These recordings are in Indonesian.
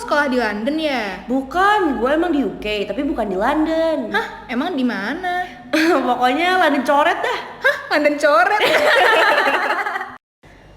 sekolah di London ya? Bukan, gue emang di UK, tapi bukan di London. Hah? Emang di mana? Pokoknya London coret dah. Hah? London coret?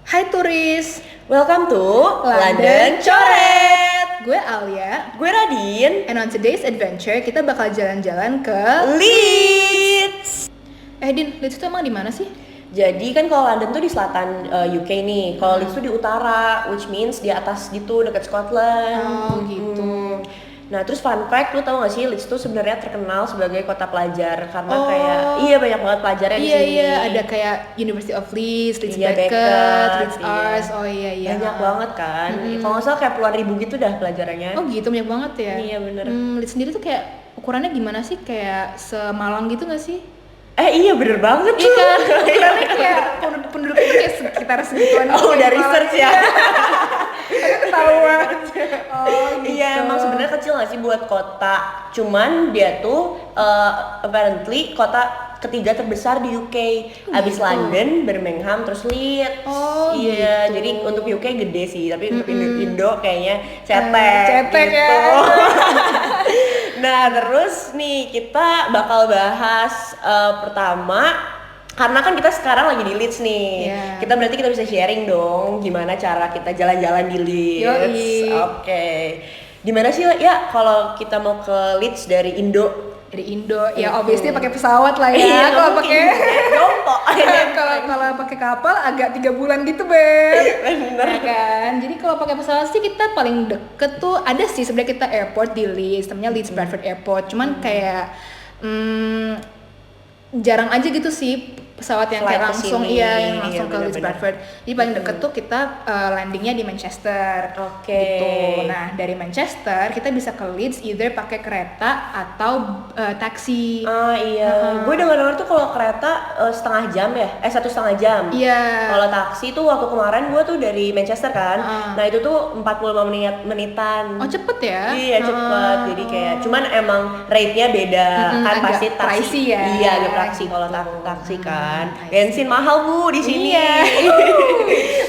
Hai turis, Welcome to London Coret. gue Alia. Gue Radin. And on today's adventure, kita bakal jalan-jalan ke Leeds. Din, Leeds itu emang di mana sih? Jadi kan kalau London tuh di selatan UK nih, kalau Leeds tuh di utara, which means di atas gitu, dekat Scotland. Oh gitu. Nah terus fun fact, lu tau gak sih Leeds tuh sebenarnya terkenal sebagai kota pelajar karena Oh. kayak banyak banget pelajarnya di sini. Iya, ada kayak University of Leeds, Leeds Iya, Beckett, Beckett, Leeds iya. Arts. Oh iya. Banyak banget kan. Kalau nggak salah kayak puluhan ribu gitu dah pelajarannya. Oh gitu, banyak banget ya. Iya, bener. Leeds sendiri tuh kayak ukurannya gimana sih? Kayak semalang gitu nggak sih? Iya bener banget Iya tuh. kan, ukurannya kayak penduduknya kayak sekitar segituan. Oh udah kayak research ya. Ketahuan. Oh gitu. Iya emang sebenarnya kecil nggak sih buat kota. Cuman dia tuh apparently kota ketiga terbesar di UK. Abis gitu. London, Birmingham, terus Leeds. Oh, iya. gitu. Jadi untuk UK gede sih, tapi untuk Indo kayaknya cetek. Cetek gitu. ya. Nah terus nih kita bakal bahas pertama karena kan kita sekarang lagi di Leeds nih. Iya. Kita bisa sharing dong gimana cara kita jalan-jalan di Leeds. Yoi. Oke. Gimana sih ya kalau kita mau ke Leeds dari Indo? Dari Indo, ya obviously pakai pesawat lah ya. Iya, Kalau pakai jompo. kalau pakai kapal agak 3 bulan gitu, Beb. Bener. Ya kan? Jadi kalau pakai pesawat sih kita paling deket tuh ada sih sebenarnya kita airport di Leeds, namanya Leeds Bradford Airport. Cuman kayak jarang aja gitu sih pesawat yang Flight kayak ke langsung sini. yang langsung Iya, ke Leeds benar-benar. Bradford. Jadi paling deket tuh kita landingnya di Manchester. Oke. Gitu. Nah, dari Manchester kita bisa ke Leeds either pakai kereta atau taksi. Iya. Gue dengar tuh kalau kereta setengah jam ya, 1,5 jam. Iya. Kalau taksi tuh waktu kemarin gue tuh dari Manchester kan, nah itu tuh 45 menitan. Oh, cepet ya? Iya cepet, jadi kayak cuman emang rate-nya beda kan agak pasti taksi. pricey ya. Iya agak pricey kalau taksi kan. Bensin mahal bu di sini. Iya.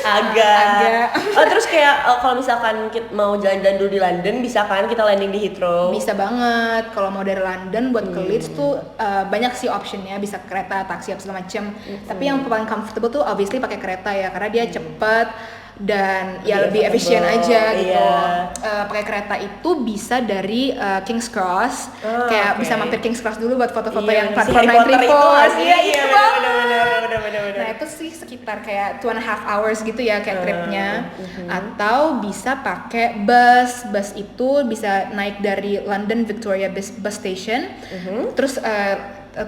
agak. Terus kayak kalau misalkan kita mau jalan-jalan dulu di London, bisa kan kita landing di Heathrow? Bisa banget. Kalau mau dari London buat ke Leeds tuh banyak sih optionnya, bisa kereta, taksi apa segala macem. Tapi yang paling comfortable tuh obviously pakai kereta ya, karena dia cepet dan ya lebih efisien aja gitu. Iya. Pakai kereta itu bisa dari King's Cross, kayak bisa mampir King's Cross dulu buat foto-foto yang si platform Harry Potter itu 934. nggak sih? Iya, Iya, itu bener-bener. Nah itu sih sekitar kayak 2.5 hours gitu ya kayak tripnya. Atau bisa pakai bus. Bus itu bisa naik dari London Victoria Bus Station, terus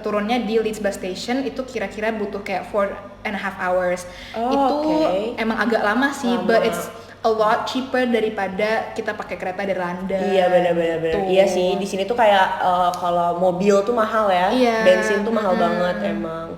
turunnya di Leeds Bus Station. Itu kira-kira butuh kayak 4.5 hours. Itu emang agak lama sih, but it's a lot cheaper daripada kita pakai kereta dari London. Iya benar-benar. Iya sih di sini tuh kayak kalau mobil tuh mahal ya, Iya. bensin tuh mahal banget emang.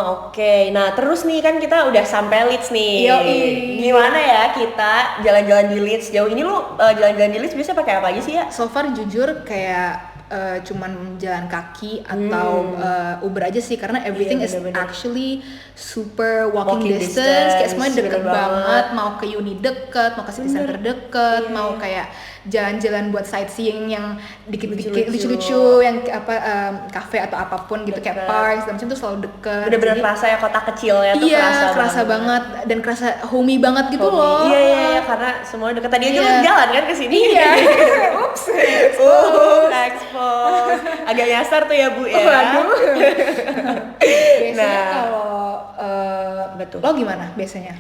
Oke. Nah terus nih kan kita udah sampai Leeds nih. Yoi. Gimana ya kita jalan-jalan di Leeds? Jauh ini lu jalan-jalan di Leeds biasa pakai apa aja sih ya? So far jujur kayak cuman jalan kaki atau Uber aja sih, karena everything is bener-bener. actually super walking Walking distance, kayak distance, semuanya deket bener banget. banget. Mau ke uni deket, mau ke city center deket, mau kayak jalan-jalan buat sightseeing yang dikit-dikit lucu-lucu, yang cafe atau apapun gitu, kayak park dan macam tuh selalu deket. Bener-bener Jadi, kerasa ya kota kecilnya tuh iya, kerasa banget dan kerasa homey banget gitu loh. Iya, karena semua deket. Tadi aja lu jalan kan ke sini. Iya. Ups. Expose. Agak nyasar tuh ya Bu ya. Waduh. Biasanya Nah. kalau Betul. lo gimana biasanya?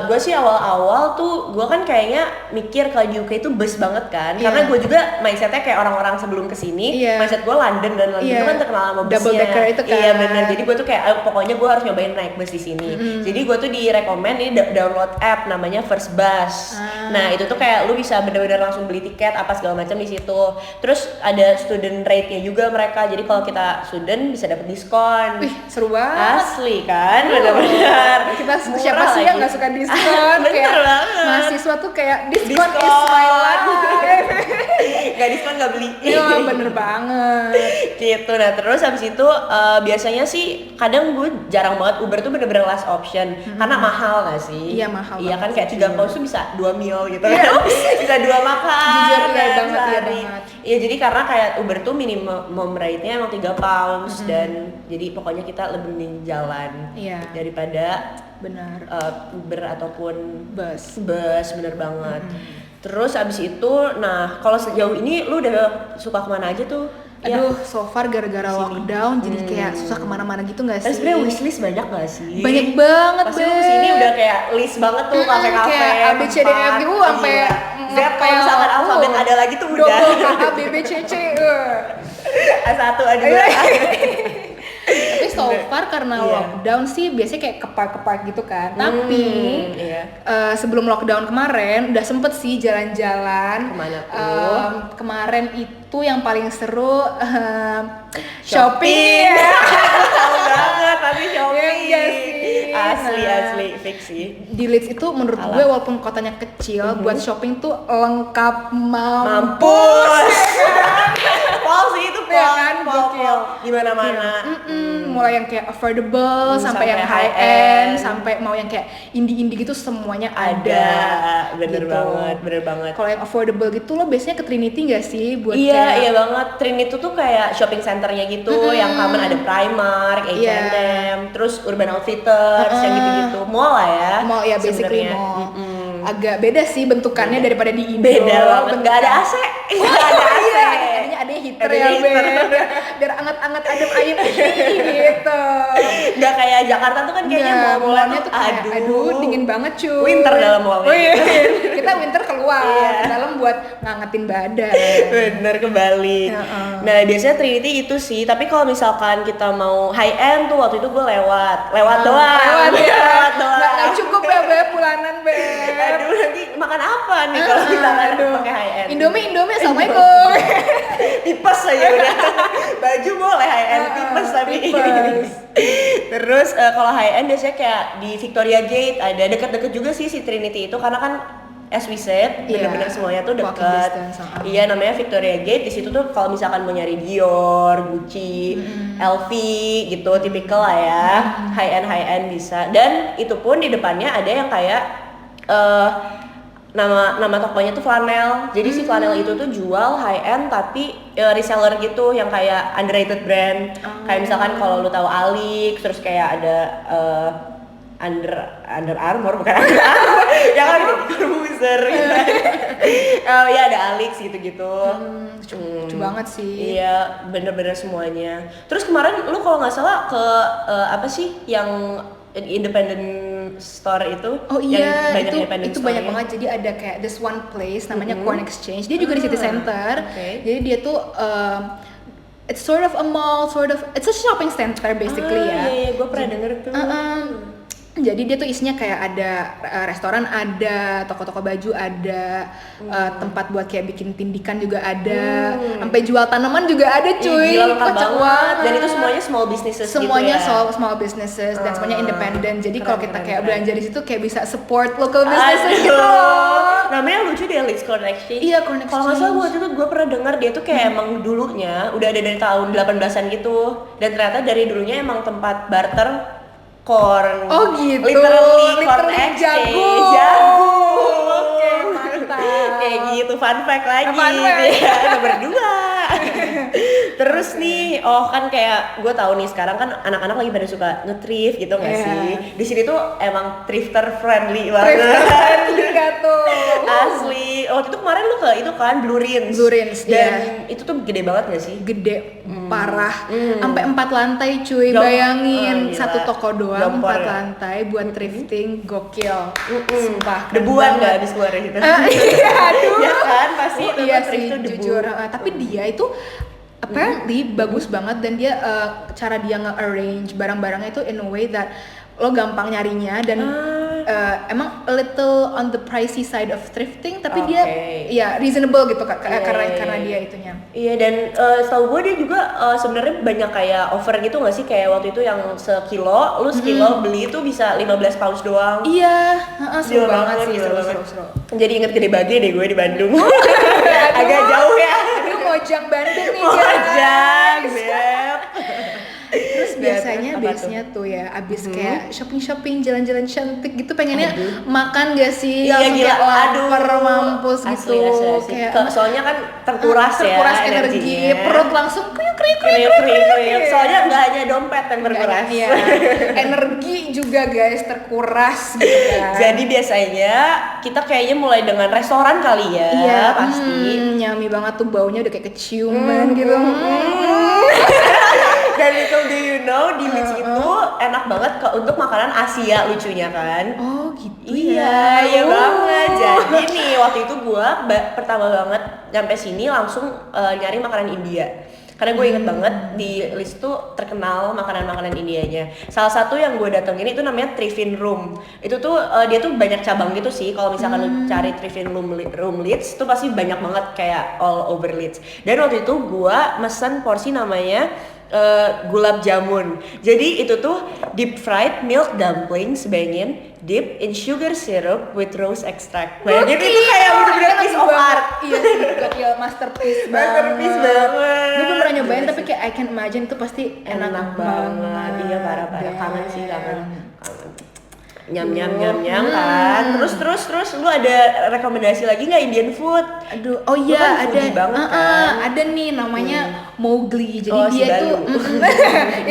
Gue sih awal-awal tuh gue kan kayaknya mikir kalau di UK itu bus banget kan, Iya. karena gue juga mindsetnya kayak orang-orang sebelum kesini. Iya. Mindset gue London dan London Iya. itu kan terkenal sama busnya. Double decker itu kan. Iya benar. Jadi gue tuh kayak pokoknya gue harus nyobain naik bus di sini. Jadi gue tuh direkomend ini download app namanya First Bus. Nah itu tuh kayak lu bisa bener-bener langsung beli tiket apa segala macam di situ. Terus ada student rate-nya juga mereka. Jadi kalau kita student bisa dapat diskon. Wih, seru banget. Asli kan, benar-benar. Kita Murah siapa sih yang lagi. nggak suka diskon? Bener Kayak banget. mahasiswa tuh kayak diskon is Diskon. my life. Gak diskon gak beli. Iya bener banget. Gitu. Nah terus habis itu biasanya sih kadang gue jarang banget Uber tuh bener-bener last option karena mahal gak sih? Iya mahal. Iya kan kayak 3 pounds tuh bisa 2 meal gitu Iya. kan. Bisa 2 makan. Jujur iya kan, banget, iya sehari. banget. Iya jadi karena kayak Uber tuh minimum rate-nya emang 3 pounds dan jadi pokoknya kita lebih mending jalan Iya. daripada Benar. Uber ataupun Bus. bener banget. Terus abis itu, nah kalau sejauh ini lu udah suka kemana aja tuh? Aduh, so far gara-gara lockdown jadi kayak susah kemana-mana gitu nggak Tapi sih? sebenarnya wishlist banyak gak sih? Banyak banget, Pasti lu kesini udah kayak list banget tuh kafe-kafe. Kayak A B C D F G sampai Z kalau misalkan alfabet ada lagi tuh udah. Double A B B C C. A1, A2. Tapi so far karena Iya. lockdown sih biasanya kayak ke park gitu kan. Tapi iya. sebelum lockdown kemarin udah sempet sih jalan-jalan. Kemana tuh? Kemarin itu yang paling seru shopping. Tahu banget tapi shopping. Iya sih. Asli fix sih. Di Leeds itu menurut gue walaupun kotanya kecil, buat shopping tuh lengkap mampus. Pol sih itu Iya kan, gokil. di mana-mana. Mulai yang kayak affordable sampai yang high end, sampai mau yang kayak indie gitu semuanya ada. Bener gitu. banget. Kalau yang affordable gitu lo biasanya ke Trinity nggak sih buat Iya, kayak iya banget. Trinity tuh kayak shopping centernya gitu, yang common ada Primark, H&M, terus Urban Outfitters, yang gitu-gitu. Mall lah ya. mall ya basically sebenarnya. mall. Agak beda sih bentukannya daripada di Indo. Beda banget. Nggak ada AC. Nggak ada AC. Iya, adanya ada heater Ada ya, heater. biar anget-anget adem ayem gitu. Nggak kayak Jakarta tuh kan kayaknya Nggak, mall-mallnya mallnya tuh kayak, aduh dingin banget cuy. Winter dalam mallnya. Oh iya, kita winter keluar, Iya. ke dalam buat ngangetin badan. Bener kebalik. Nah biasanya Trinity itu sih, tapi kalau misalkan kita mau high end tuh waktu itu gue lewat doang. Lewat ya, Lewat doang. nggak cukup ya Beb, bulanan Beb. Aduh nanti makan apa nih kalau misalkan pakai high end? Indomie, assalamualaikum. Tipes aja udah. Baju boleh high end, tipes tapi. tipes. Terus kalau high end biasanya kayak di Victoria Gate ada deket-deket juga sih si Trinity itu karena kan as we said Iya, bener-bener semuanya tuh walking dekat. distance, Iya namanya Victoria Gate. Di situ tuh kalau misalkan mau nyari Dior, Gucci, LV gitu tipikal lah ya. High end bisa. Dan itu pun di depannya ada yang kayak nama tokonya tuh Flanel. Jadi si Flanel itu tuh jual high end tapi reseller gitu yang kayak underrated brand. Kayak misalkan kalau lu tahu Alix, terus kayak ada Under Armour bukan Under Armour. Yang kan Corbusier gitu. Ya ada Alix gitu-gitu. Lucu banget sih. Iya, bener-bener semuanya. Terus kemarin lu kalau nggak salah ke apa sih yang independent store itu? Oh iya, yang banyak itu banyak banget. Jadi ada kayak this one place namanya Corn Exchange. Dia juga di city center. Okay. Jadi dia tuh it's sort of a mall, it's a shopping center basically ya. Iya, gue pernah denger tuh. Jadi dia tuh isinya kayak ada restoran, ada toko-toko baju, ada tempat buat kayak bikin tindikan juga ada, sampai jual tanaman juga ada cuy. Gila, lengkap Kocak banget. Dan itu semuanya small businesses semuanya gitu ya? small businesses dan semuanya independen. Jadi kalau kita keren, kayak keren. belanja di situ kayak bisa support local businesses Aduh. gitu loh. Namanya lucu deh, Leeds Corn Exchange. Iya, Corn Kalau nggak salah Exchange. waktu itu gue pernah dengar dia tuh kayak emang dulunya udah ada dari tahun 18-an gitu. Dan ternyata dari dulunya emang tempat barter corn. Oh gitu. Literally corn Literally exchange. jagung. Oke, mantap. Kayak gitu, fun fact lagi. Fun fact. Dia berdua. Terus nih, kan kayak gue tahu nih sekarang kan anak-anak lagi pada suka nge-thrift gitu nggak Iya. sih? Di sini tuh emang thrifter friendly banget. Enggak tuh. Asli. Waktu itu kemarin lu ke itu kan Blue Rins. Blue Rins, Dan itu tuh gede banget gak sih? Gede parah, sampai 4 lantai cuy. Jom- Bayangin gila. satu toko doang Jompor 4 ya? lantai buat thrifting, gokil. Sumpah. keren Debuan banget. gak habis keluar gitu? Iya, aduh. Ya kan pasti Oh, itu iya thrift sih, tuh debu. jujur. Tapi dia itu apparently bagus banget dan dia cara dia nge-arrange barang-barangnya itu in a way that lo gampang nyarinya dan emang a little on the pricey side of thrifting tapi dia ya reasonable gitu karena dia itunya. Iya dan setahu gue dia juga sebenarnya banyak kayak offer gitu nggak sih, kayak waktu itu yang sekilo, lu sekilo beli itu bisa 15 pounds doang. Iya, seru Gila banget sih, gila seru. Jadi inget Gede Bage deh gue di Bandung. Agak jauh ya. Mojang Bandung nih Mojang, guys. Beb. Terus biasanya Apa tuh ya abis kayak shopping jalan-jalan cantik gitu pengennya makan gak sih? Iya Langsung gila, kayak lapar mampus asli, gitu. asli. Kayak Soalnya kan terkuras energi, energinya. perut langsung kriuk. Soalnya nggak hanya dompet yang terkuras. Iya. Energi juga guys terkuras gitu kan. Jadi biasanya kita kayaknya mulai dengan restoran kali ya. Iya, pasti. Nyami banget tuh baunya udah kayak keciuman gitu. Dan little do you know di Leeds itu enak banget untuk makanan Asia lucunya kan. Oh gitu iya, ya. Iya banget. Jadi nih waktu itu gua pertama banget nyampe sini langsung nyari makanan India. Karena gue inget banget di Leeds tuh terkenal makanan-makanan Indianya. Salah satu yang gue datengin itu namanya Trifin Room. Itu tuh dia tuh banyak cabang gitu sih. Kalau misalkan lu cari Trifin Room Leeds tuh pasti banyak banget kayak all over Leeds. Dan waktu itu gue mesen porsi namanya gulab jamun. Jadi itu tuh deep fried milk dumplings bangin dip in sugar syrup with rose extract. Bayangin itu kayak bener-bener piece of art. Iya sih, gokil masterpiece Masterpiece banget. banget. Gue belum pernah nyobain tapi kayak I can imagine itu pasti enak banget. Iya parah. Kangen sih kangen. Nyam kan. Terus lu ada rekomendasi lagi nggak Indian food? Aduh, oh Lu iya kan ada. foodie banget kan? Ada nih namanya Mowgli. Jadi Oh, dia si tuh Balu.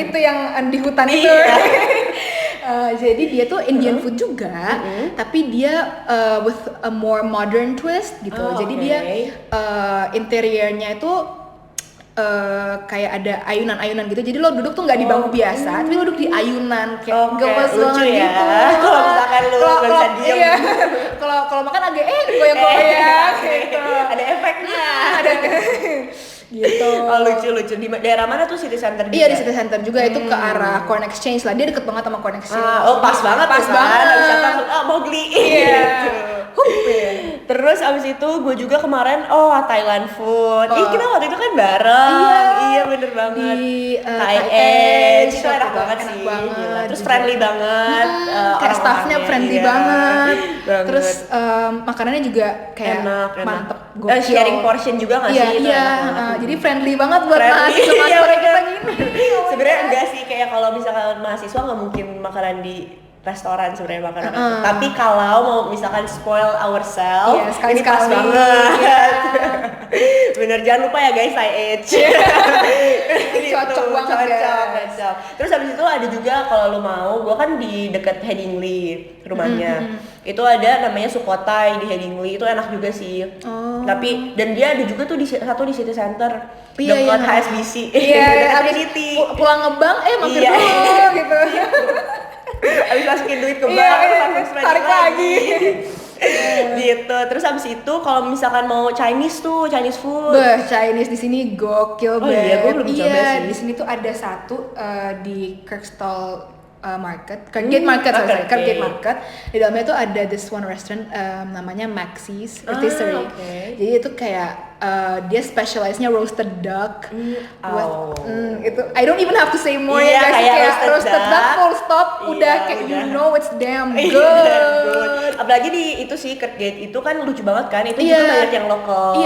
itu yang di hutan itu. Iya. Jadi dia tuh Indian food juga, tapi dia with a more modern twist gitu. Oh, Jadi okay. dia interiornya itu kayak ada ayunan-ayunan gitu. Jadi lo duduk tuh nggak di bangku biasa, tapi lo duduk di ayunan kayak gemes lucu banget ya. gitu. Kalau misalkan lu nggak bisa diem. Iya. Kalau makan agak goyang-goyang gitu. Ada efeknya. Ada gitu. Oh, lucu. Di daerah mana tuh City Center juga? Iya di City Center juga itu ke arah Corn Exchange lah. Dia deket banget sama Corn Exchange. Pas banget. Pas banget. Abis itu langsung Mowgli. Iya. Terus abis itu gue juga kemarin Thailand food. Kita waktu itu kan bareng. Iya bener banget. Di Thai Edge itu enak banget enak sih. banget. Gila. Terus friendly banget. Kayak staffnya friendly banget. Terus makanannya juga kayak enak. mantep. Sharing portion juga nggak sih? Iya. Jadi friendly banget buat mahasiswa Iya, kita gini. Sebenarnya enggak sih kayak kalau misalkan mahasiswa nggak mungkin makanan di restoran sebenarnya makanan. Tapi kalau mau misalkan spoil ourselves, ini pas banget. Bener, jangan lupa ya guys, Thai Edge. Cocok banget guys. Cocok. Terus habis itu ada juga kalau lu mau, gua kan di dekat Headingley rumahnya. Itu ada namanya Sukhothai di Headingley, itu enak juga sih. Tapi dan dia ada juga tuh di City Center dekat HSBC. Iya, abis pulang ngebank mampir dulu gitu. Abis masukin duit ke bank, tarik lagi. Gitu. Terus abis itu kalau misalkan mau Chinese food. Chinese di sini gokil banget. Iya, gue belum coba sih. Di sini tuh ada satu di Kirkstall Kirkgate Market. Di dalamnya tuh ada this one restaurant namanya Maxie's Rotisserie. Jadi itu kayak dia specialize-nya roasted duck. Itu I don't even have to say more ya guys, kayak roasted duck full stop. Udah kayak you know it's damn good. Apalagi di itu sih Kirkgate itu kan lucu banget kan, itu juga banyak yang lokal.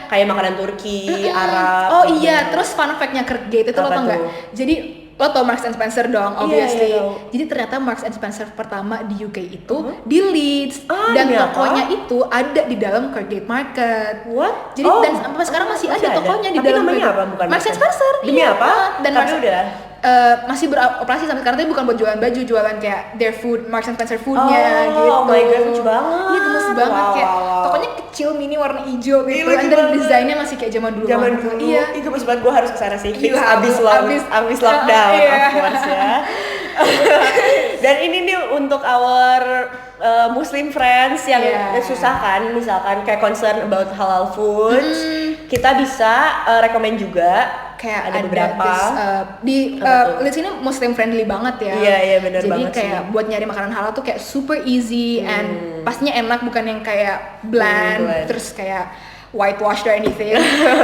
Kayak makanan Turki, Arab. Terus fun fact-nya Kirkgate itu lo tau nggak? Jadi lo tau Marks and Spencer dong, obviously. Jadi ternyata Marks and Spencer pertama di UK itu di Leeds dan tokonya itu ada di dalam Kirkgate Market. What? Jadi dan sampai sekarang masih ada tokonya di dalam. Tapi namanya apa? Bukan Marks and Spencer. Demi apa? Dan tapi udah masih beroperasi sampai sekarang, tapi bukan buat jualan baju, jualan kayak their food, Marks and Spencer foodnya gitu. Oh my god, lucu banget. Iya gemes banget, kayak tokonya kecil, mini, warna hijau gitu. Dan desainnya masih kayak zaman dulu. Iya. Itu gemes banget, gue harus kesana sih. Abis lockdown, of course ya. Dan ini nih untuk our Muslim friends yang susah kan, misalkan kayak concern about halal food, kita bisa rekomend juga. Kayak ada beberapa di Leeds ini Muslim friendly banget ya. Iya benar banget. Jadi kayak buat nyari makanan halal tuh kayak super easy and pastinya enak, bukan yang kayak bland. Terus kayak whitewashed or anything.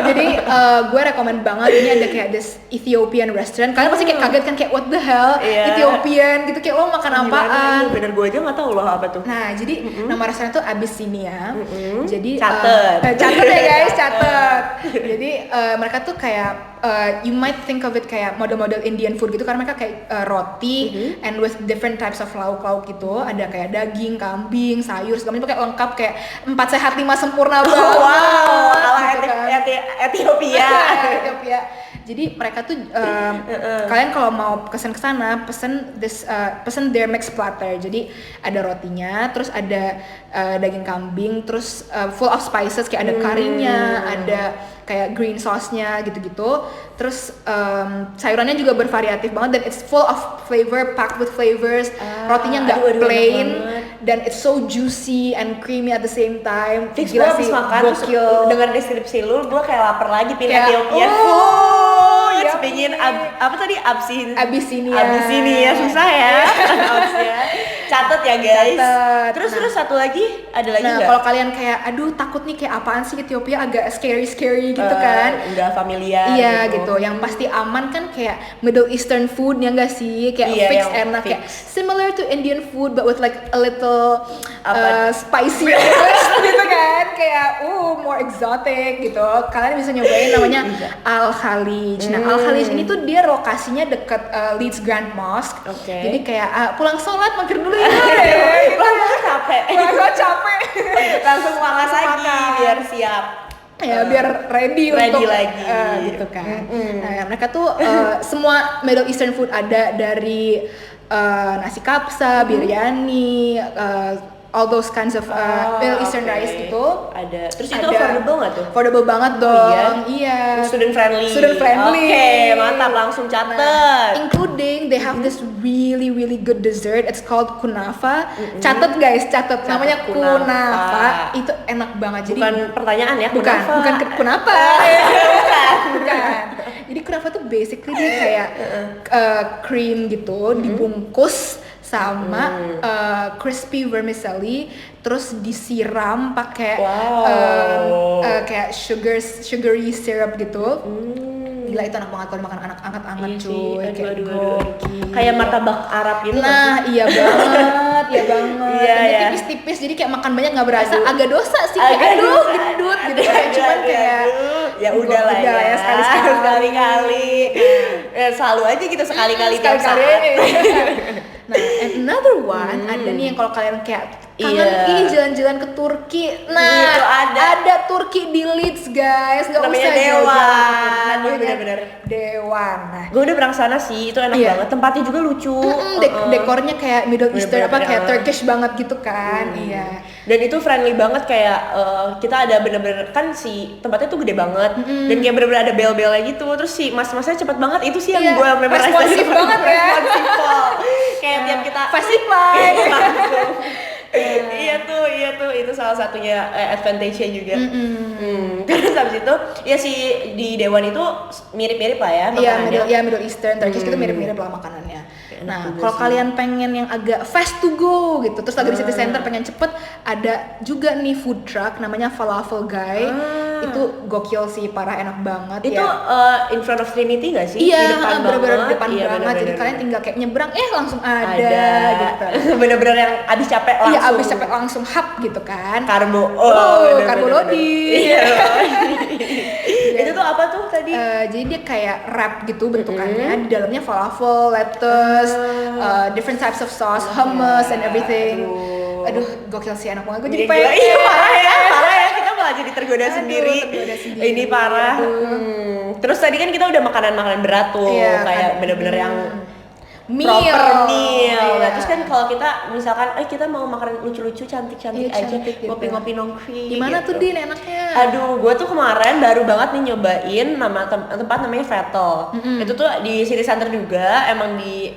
Jadi gue rekomend banget, ini ada kayak this Ethiopian restaurant. Kalian pasti kayak kaget kan, kayak what the hell, Ethiopian gitu, kayak lo makan apaan? Bener, gue aja nggak tahu loh apa tuh. Nah, jadi nama restoran itu Abyssinia. Jadi catet ya guys, catet. Jadi mereka tuh kayak you might think of it kayak model-model Indian food gitu, karena mereka kayak roti and with different types of lauk-lauk gitu. Ada kayak daging, kambing, sayur, segala macam, kayak lengkap, kayak 4 sehat 5 sempurna banget. Wow, ala gitu kan. Etiopia. Ethiopia. Jadi mereka tuh kalian kalau mau pesen ke sana, pesen their mixed platter. Jadi ada rotinya, terus ada daging kambing, terus full of spices, kayak ada karinya, ada kayak green sauce-nya gitu-gitu. Terus sayurannya juga bervariatif banget dan it's full of flavor, packed with flavors. Rotinya nggak plain dan it's so juicy and creamy at the same time. Fix gue abis makan terus denger deskripsi lu, gue kayak lapar lagi pilih Ethiopian food. Pingin apa tadi Abyssinia susah ya. Catat ya guys. Terus satu lagi ada lagi nggak? Kalau kalian kayak aduh takut nih kayak apaan sih Ethiopia, agak scary gitu kan? Udah familiar. Iya gitu. Yang pasti aman kan kayak Middle Eastern food ya nggak sih? Kayak fix enak, kayak similar to Indian food but with like a little spicy gitu kan? Kayak more exotic gitu. Kalian bisa nyobain namanya Al Khalij. Nah Al Khalij ini tuh dia lokasinya deket Leeds Grand Mosque. Jadi kayak pulang sholat mampir dulu ya. Pulang capek. Langsung makan lagi biar siap. Ya biar ready untuk lagi gitu kan. Nah mereka tuh semua Middle Eastern food ada, dari nasi kapsa, biryani, all those kinds of Middle Eastern rice gitu. Ada. Terus itu affordable nggak tuh? Affordable banget dong. Iya. Student friendly. Oke, mantap, langsung catet. Including they have this really good dessert. It's called kunafa. Catet guys, catet. Namanya kunafa. Itu enak banget. Jadi bukan pertanyaan ya, bukan kunafa. Bukan. Jadi kunafa tuh basically dia kayak cream gitu, dibungkus sama crispy vermicelli, terus disiram pakai kayak sugary syrup gitu. Gila itu enak banget kalau makan anak anget cuy. Kayak martabak Arab gitu. Nah iya banget. Ini tipis-tipis, jadi kayak makan banyak nggak berasa. Agak dosa sih, kayak gendut gitu. Cuman kayak ya udahlah ya sekali-kali. Selalu aja gitu sekali-kali tiap saat. Nah, and another one ada nih yang kalau kalian kayak kangen jalan-jalan ke Turki. Nah, itu ada Turki di Leeds guys. Nggak namanya usah Dewan. Bener-bener Dewan. Nah, gue udah pernah sana sih, itu enak banget. Tempatnya juga lucu. Dekornya kayak Middle Eastern kayak Turkish banget gitu kan. Iya. Dan itu friendly banget, kayak kita ada bener-bener kan si tempatnya tuh gede banget dan kayak bener-bener ada bel-belnya gitu. Terus si mas-masnya cepet banget, itu sih yang gue memorize. Responsif banget ya. Kayak tiap kita festival. Iya tuh itu salah satunya advantage-nya juga. Terus habis itu ya si di Dewan itu mirip-mirip lah ya makanannya. Iya, Middle Eastern, Turkish gitu mirip-mirip lah makanannya. Nah, kalau kalian pengen yang agak fast to go gitu, terus lagi di city center pengen cepet, ada juga nih food truck namanya Falafel Guy. Itu gokil sih, parah enak banget. Itu in front of Trinity nggak sih? Iya, di depan bener-bener banget. Depan banget. Jadi kalian tinggal kayak nyebrang, langsung ada. Gitu. Bener-bener yang abis capek langsung. Iya, abis capek langsung hap gitu kan. Karbo loading. Iya. Itu tuh apa tuh tadi? Jadi dia kayak wrap gitu bentukannya. Di dalamnya falafel, lettuce, different types of sauce, hummus and everything. Aduh, gokil sih, enak banget. Gue jadi pengen. Iya, parah ya. Kita malah jadi tergoda sendiri. Ini parah. Terus tadi kan kita udah makanan-makanan berat tuh, kayak bener-bener yang proper meal. Nah, terus kan kalau kita misalkan kita mau makan lucu-lucu, cantik-cantik aja, gitu. ngopi-ngopi nongkrong. Gimana gitu. tuh Din enaknya? Aduh, gue tuh kemarin baru banget nih nyobain tempat namanya Vettel. Itu tuh di city center juga, emang di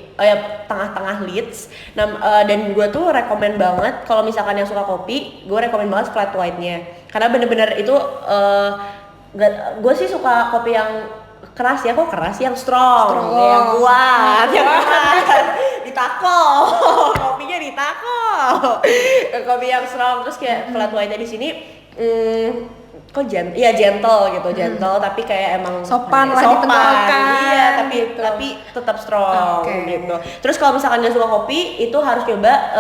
tengah-tengah Leeds. Dan gue tuh rekomen banget kalau misalkan yang suka kopi, gue rekomen banget flat white-nya. Karena bener-bener itu gue sih suka kopi yang keras ya, yang strong. Yang kuat, ditako, kopinya ditako, kopi yang strong. Terus kayak flat white di sini kok gentle gitu, gentle tapi kayak emang Sopan lah di tenggorokan, iya, tapi gitu. tetap strong gitu. Terus kalau misalkan nggak suka kopi, itu harus coba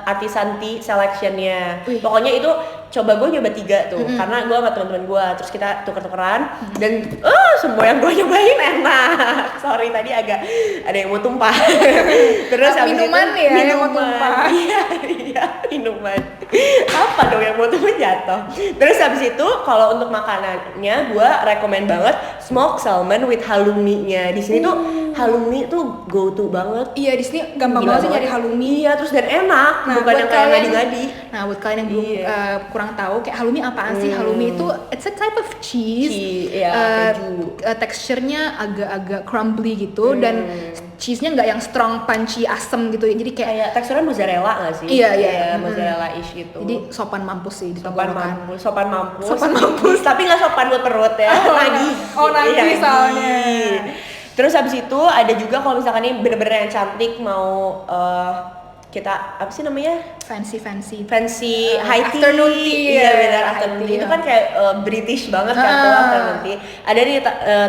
artisan tea selectionnya. Pokoknya itu coba gue nyoba 3 tuh, karena gue sama teman-teman gue, terus kita tuker-tukeran dan semua yang gue nyobain enak. Sorry tadi agak ada yang mau tumpah. Terus minuman itu, ya yang mau tumpah. Iya, minuman. Apa dong yang mau tumpah jatuh. Terus habis itu kalau untuk makanannya gue rekomen banget smoked salmon with halloumi-nya. Di sini tuh halloumi tuh go to banget. Iya, di sini gampang banget sih nyari halloumi. Iya, terus dan enak, bukan yang kayak ngadi-ngadi. Nah, buat kalian yang belum kurang tahu kayak halloumi apaan sih? Halloumi itu it's a type of cheese. Keju. Teksturnya agak-agak crumbly gitu dan cheese-nya nggak yang strong, punchy, asem gitu. Jadi kayak teksturnya mozzarella nggak sih? Iya. Mozzarella-ish gitu. Jadi sopan mampus sih di sopan mampus. Tapi nggak sopan buat perut ya. Nagih soalnya. Terus habis itu ada juga kalau misalkan ini bener-bener yang cantik mau kita apa sih namanya fancy high tea, afternoon tea. Iya benar, afternoon tea itu kan kayak British banget kan tuh afternoon tea. Ada di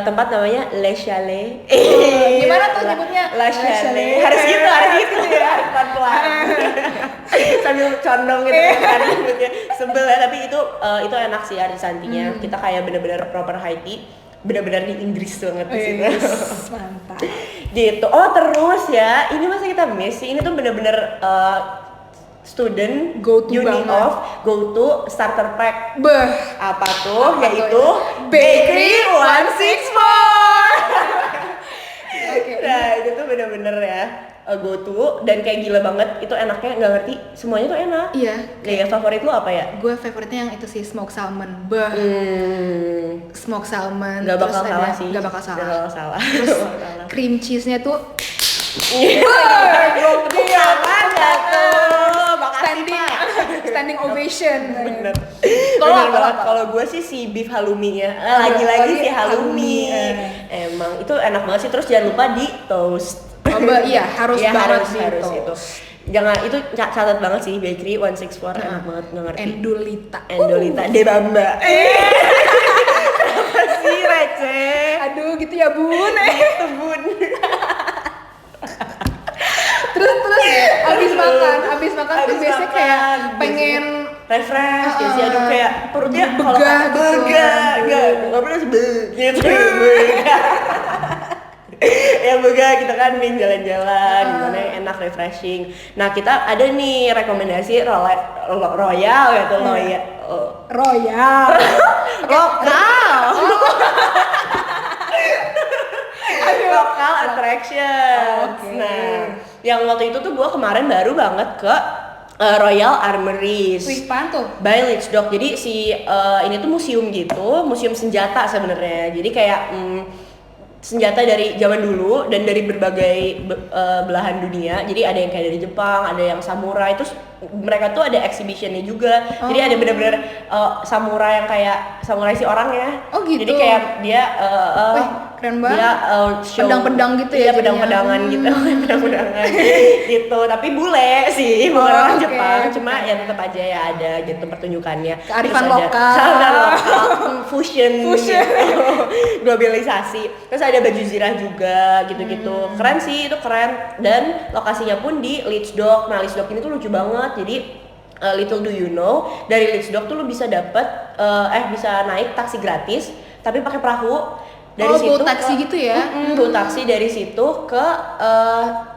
tempat namanya Le Chalet. Gimana tuh nyebutnya? Le Chalet. Harus gitu ya, pelan-pelan. Sambil condong gitu kan nyebutnya. Sebel ya, tapi itu enak sih artisan tea-nya. Kita kayak bener-bener proper high tea. Benar-benar di Inggris banget di sini. Mantap. Gitu. Oh, terus ya, ini masa kita miss sih. Ini tuh benar-benar student go to starter pack. Apa tuh? Yaitu Bakery 164. Nah, itu tuh benar-benar ya go to dan kayak gila banget. Itu enaknya nggak ngerti, semuanya tuh enak. Iya. Kayak favorit lu apa ya? Gue favoritnya yang itu sih smoked salmon. Smoked salmon. Gak bakal salah sih. Gak bakal salah. Terus cream cheese-nya tuh standing ovation. Bener banget. Kalau gue sih si beef halloumi-nya. Lagi-lagi si halloumi. Emang itu enak banget sih. Terus jangan lupa di toast. Iya, harus banget sih itu. Jangan, itu catat banget sih Bakery 164 enak banget, nggak ngerti. Endolita De Bamba. Apa sih receh? Aduh gitu ya bun. Gitu bun. terus abis makan tuh biasanya kayak pengen refresh jadi aduh kayak perutnya begah nggak pernah gitu ya begah kita kan main jalan-jalan gimana yang enak refreshing. Nah kita ada nih rekomendasi royal gitu royal lokal attraction. Nah yang waktu itu tuh gue kemarin baru banget ke Royal Armories. By Leeds Dog. Jadi ini tuh museum gitu, museum senjata sebenarnya. Jadi kayak senjata dari zaman dulu dan dari berbagai belahan dunia. Jadi ada yang kayak dari Jepang, ada yang samurai. Terus mereka tuh ada exhibitionnya juga. Jadi ada bener-bener samurai yang kayak samurai si orangnya. Oh gitu. Jadi kayak dia keren banget. Dia pedang-pedang gitu ya. Iya, pedang-pedangan gitu. Pedang-pedangan gitu. Tapi bule sih, bukan orang Jepang. Cuma ya tetap aja ya ada gitu pertunjukannya. Kearifan lokal. Fusion. Gitu. Globalisasi. Terus ada baju zirah juga gitu-gitu. Keren sih, itu keren. Dan lokasinya pun di Leeds Dock. Nah, Leeds Dock ini tuh lucu banget. Jadi little do you know, dari Leeds Dock tuh lu bisa bisa naik taksi gratis tapi pakai perahu. Dari situ taksi gitu ya? Bawa taksi dari situ ke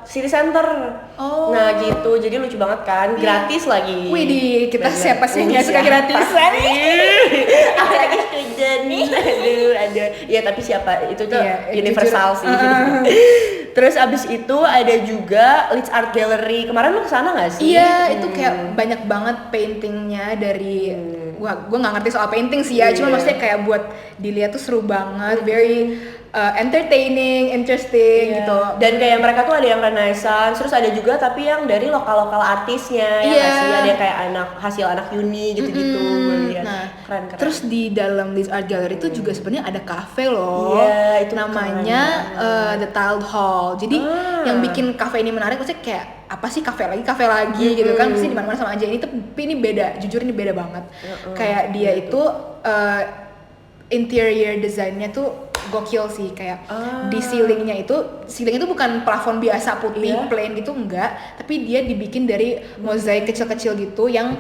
City Center. Nah gitu, jadi lucu banget kan, gratis lagi. Widih, kita siapa sih yang gak suka gratisan? Apalagi student. Aduh. Ya tapi siapa, itu tuh universal sih. Terus abis itu ada juga Leeds Art Gallery. Kemarin lu kesana gak sih? Iya, itu kayak banyak banget paintingnya dari gua nggak ngerti soal painting sih ya, cuma maksudnya kayak buat dilihat tuh seru banget, very entertaining, interesting gitu. Dan kayak mereka tuh ada yang Renaissance, terus ada juga tapi yang dari lokal artisnya ya sih, ada yang kayak hasil anak uni gitu-gitu. Nah, keren. Terus di dalam Leeds Art Gallery itu juga sebenarnya ada cafe loh. Iya, itu namanya The Tiled Hall. Jadi yang bikin cafe ini menarik maksudnya kayak apa sih kafe lagi gitu kan, pasti di mana-mana sama aja. Ini tapi ini beda, jujur ini beda banget. Kayak dia itu interior desainnya tuh gokil sih, kayak di ceilingnya itu bukan plafon biasa putih plain gitu, enggak, tapi dia dibikin dari mozaik kecil-kecil gitu yang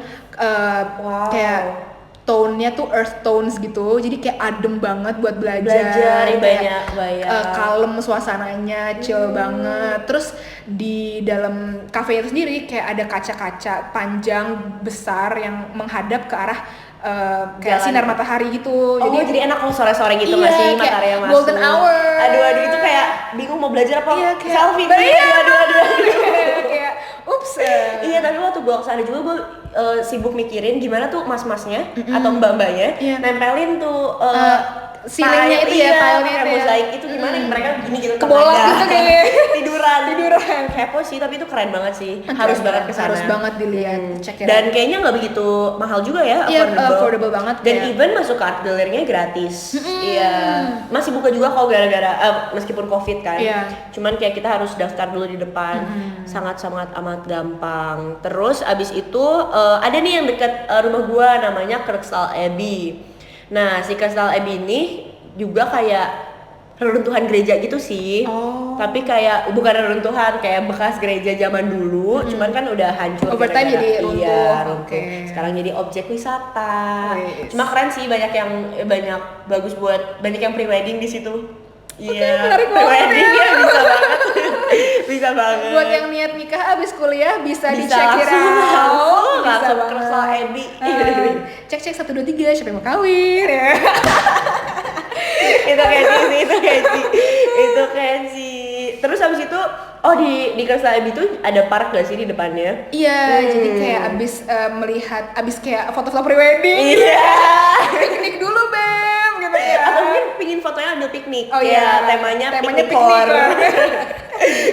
kayak tone-nya tuh earth tones gitu, jadi kayak adem banget buat belajar banyak. Kalem suasananya, chill banget. Terus di dalam cafe itu sendiri kayak ada kaca-kaca panjang besar yang menghadap ke arah kayak sinar matahari gitu. Jadi enak kalau sore-sore gitu nggak sih, matahari yang masuk. Golden hour. Aduh itu kayak bingung mau belajar apa selfie. Aduh. Kayak ups. Iya, tapi waktu gue kesana juga gue sibuk mikirin gimana tuh mas-masnya atau mbak-mbaknya nempelin tuh ceilingnya itu ya, tile-nya itu mozaik itu gimana mereka gini gitu kebolak gitu kayak tiduran kepo sih, tapi itu keren banget sih. Harus banget kesana, harus banget dilihat, cek dan kayaknya nggak begitu mahal juga ya, affordable banget, dan even masuk ke art gallery-nya gratis. Iya, masih buka juga kok gara-gara meskipun covid kan, cuman kayak kita harus daftar dulu di depan. Sangat-sangat amat gampang. Terus abis itu ada nih yang dekat rumah gua namanya Crystal Abbey. Nah, si Crystal Abbey ini juga kayak reruntuhan gereja gitu sih. Tapi kayak bukan reruntuhan, kayak bekas gereja zaman dulu, cuman kan udah hancur. Over time jadi runtuh. Iya, runtuh. Sekarang jadi objek wisata. Cuma keren sih, banyak bagus buat banyak yang pre-wedding di situ. Iya, pre-wedding ya bisa banget. Buat yang niat nikah abis kuliah bisa di-check out. Langsung ke Crystal Abbey. Cek 1 2 3 siapa yang mau kawin ya. itu Kenzi. Terus habis itu di Crystal Abbey itu ada park gak sih di depannya? Iya, jadi kayak abis kayak foto pre-wedding. Iya. Piknik dulu Bem gitu ya. Atau mungkin pingin fotonya ambil piknik. Temanya piknik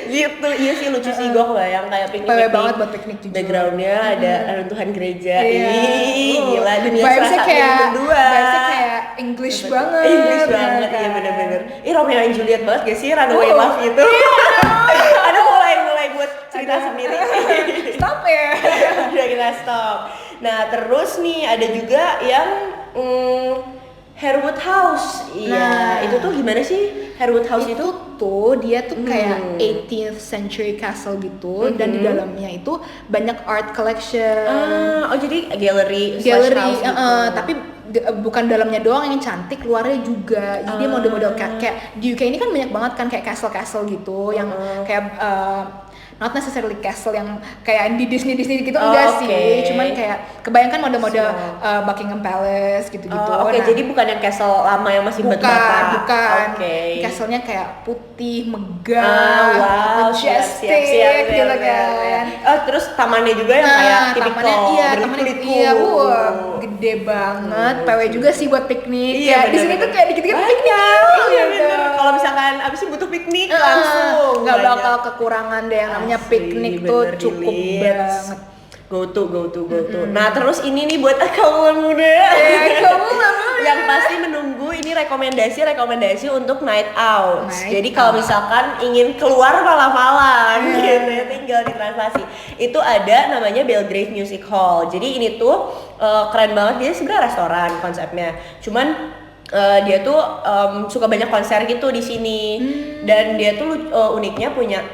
gitu. Iya sih, lucu sih, gue kebayang kayak piknik banget buat piknik juga. Backgroundnya ada runtuhan gereja. Gila, dunia vibes-nya berdua. Kayak English banget. Iya bener-bener. Romeo and Juliet banget gak sih, runaway love gitu. Ada mulai buat cerita sendiri. Stop ya. Udah, kita stop. Nah terus nih ada juga yang Harewood House. Iya, itu tuh gimana sih Harewood House itu? Dia tuh kayak 18th century castle gitu, dan di dalamnya itu banyak art collection. Jadi gallery gitu. Tapi bukan dalamnya doang yang cantik, luarnya juga. Jadi dia model-model kayak di UK ini kan banyak banget kan kayak castle gitu yang kayak not necessarily castle yang kayak di Disney gitu, enggak sih, cuman kayak kebayangkan model-model Buckingham Palace gitu-gitu. Jadi bukan yang castle lama yang masih batu bata. Bukan. Castle-nya kayak putih, megah, majestic gitu kan. Terus tamannya juga yang kayak tipikal berkulit. Gede banget. PW juga sih buat piknik. Iya, di sini tuh kayak dikit-dikit piknik. Iya bener. Kalau misalkan abis itu butuh piknik langsung. Nggak bakal kekurangan deh yang namanya piknik tuh cukup banget. Go to. Nah terus ini nih buat kaum muda yang pasti menunggu ini rekomendasi untuk night out. Jadi kalau misalkan ingin keluar malam-malam gitu ya, tinggal di Translasi. Itu ada namanya Belgrave Music Hall. Jadi ini tuh keren banget, dia sebenarnya restoran konsepnya. Cuman dia tuh suka banyak konser gitu di sini. Dan dia tuh uniknya punya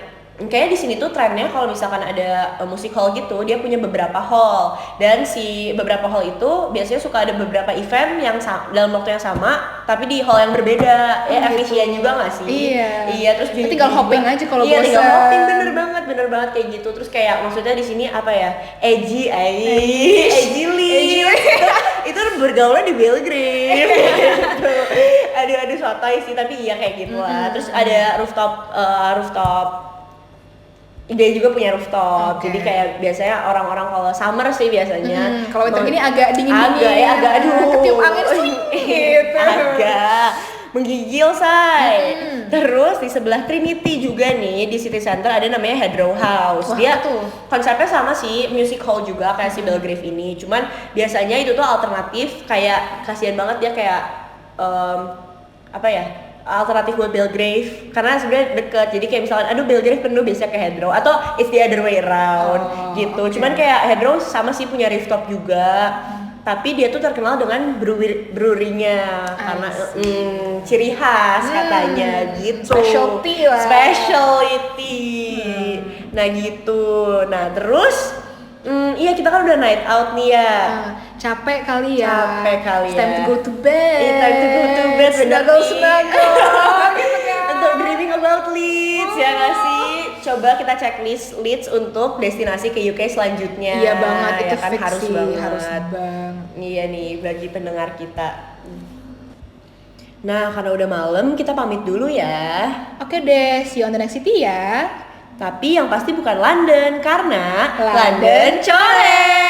kayaknya di sini tuh trennya kalau misalkan ada musik hall gitu, dia punya beberapa hall, dan si beberapa hall itu biasanya suka ada beberapa event yang dalam waktu yang sama tapi di hall yang berbeda. Efisien juga nggak sih? Iya, terus juga tinggal hopping aja kalau bosan. Tinggal hopping, bener banget kayak gitu. Terus kayak maksudnya di sini apa ya, edgy itu bergaulnya di Belgrave. Aduh sotoy sih, tapi iya kayak gitu lah. Terus ada rooftop. Dia juga punya rooftop, jadi kayak biasanya orang-orang kalau summer sih biasanya. Kalau winter gini agak dingin. Ketiup angin gitu. Agak menggigil say. Terus di sebelah Trinity juga nih di City Center ada namanya Hedgerow House. Dia konsepnya sama sih, music hall juga kayak si Belgrave ini. Cuman biasanya itu tuh alternatif, kayak kasihan banget dia kayak alternatif buat Belgrave karena sebenarnya deket. Jadi kayak misalkan aduh Belgrave penuh biasanya ke Heathrow atau it's the other way around gitu. Okay. Cuman kayak Heathrow sama sih punya rooftop juga. Tapi dia tuh terkenal dengan brewery-nya karena ciri khas katanya gitu. Specialty lah. Specialty. Nah gitu. Nah terus iya kita kan udah night out nih ya. Capek kali ya. Capek kali It's time ya. to go to bed. It's time to go to bed. Snuggle. Untuk dreaming about Leeds ya nggak sih? Coba kita checklist Leeds untuk destinasi ke UK selanjutnya. Iya banget, ya itu kan fix harus sih, banget. harus bang. Iya nih bagi pendengar kita. Nah karena udah malam kita pamit dulu ya. Oke deh, see you on the next city ya. Tapi yang pasti bukan London karena London London coret.